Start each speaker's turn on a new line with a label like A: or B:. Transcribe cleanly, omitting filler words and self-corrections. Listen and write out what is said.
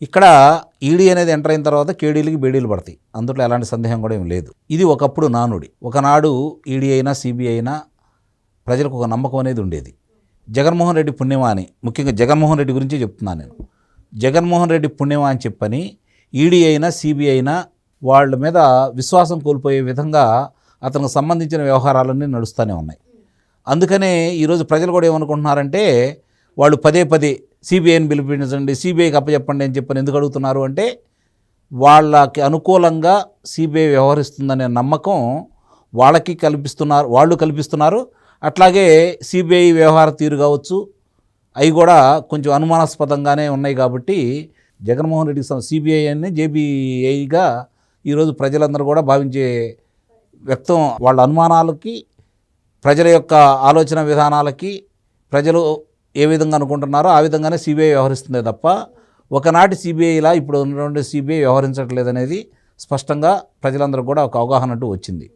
A: ఇక్కడ ఈడీ అనేది ఎంటర్ అయిన తర్వాత కేడీలకి బేడీలు పడతాయి, అందులో ఎలాంటి సందేహం కూడా ఏం లేదు. ఇది ఒకప్పుడు నానుడి. ఒకనాడు ఈడీ అయినా సిబిఐ అయినా ప్రజలకు ఒక నమ్మకం అనేది ఉండేది. జగన్మోహన్ రెడ్డి పుణ్యమా అని, ముఖ్యంగా జగన్మోహన్ రెడ్డి గురించి చెప్తున్నాను నేను. జగన్మోహన్ రెడ్డి పుణ్యమా అని చెప్పని ఈడీ అయినా సిబిఐ అయినా వాళ్ళ మీద విశ్వాసం కోల్పోయే విధంగా అతనికి సంబంధించిన వ్యవహారాలన్నీ నడుస్తూనే ఉన్నాయి. అందుకనే ఈరోజు ప్రజలు కూడా ఏమనుకుంటున్నారంటే, వాళ్ళు పదే పదే సిబిఐని పిలిపించండి, సిబిఐకి అప్పచెప్పండి అని చెప్పని ఎందుకు అడుగుతున్నారు అంటే, వాళ్ళకి అనుకూలంగా సిబిఐ వ్యవహరిస్తుందనే నమ్మకం వాళ్ళు కల్పిస్తున్నారు. అట్లాగే సిబిఐ వ్యవహార తీరు కావచ్చు, అవి కూడా కొంచెం అనుమానాస్పదంగానే ఉన్నాయి. కాబట్టి జగన్మోహన్ రెడ్డి సిబిఐ అని జేబీఐగా ఈరోజు ప్రజలందరూ కూడా భావించే వ్యక్తం. వాళ్ళ అనుమానాలకి, ప్రజల యొక్క ఆలోచన విధానాలకి ప్రజలు ఏ విధంగా అనుకుంటున్నారో ఆ విధంగానే సిబిఐ వ్యవహరిస్తుందే తప్ప ఒకనాటి సిబిఐలా ఇప్పుడు ఉన్నటువంటి సిబిఐ వ్యవహరించట్లేదనేది స్పష్టంగా ప్రజలందరూ కూడా ఒక అవగాహన అంటూ వచ్చింది.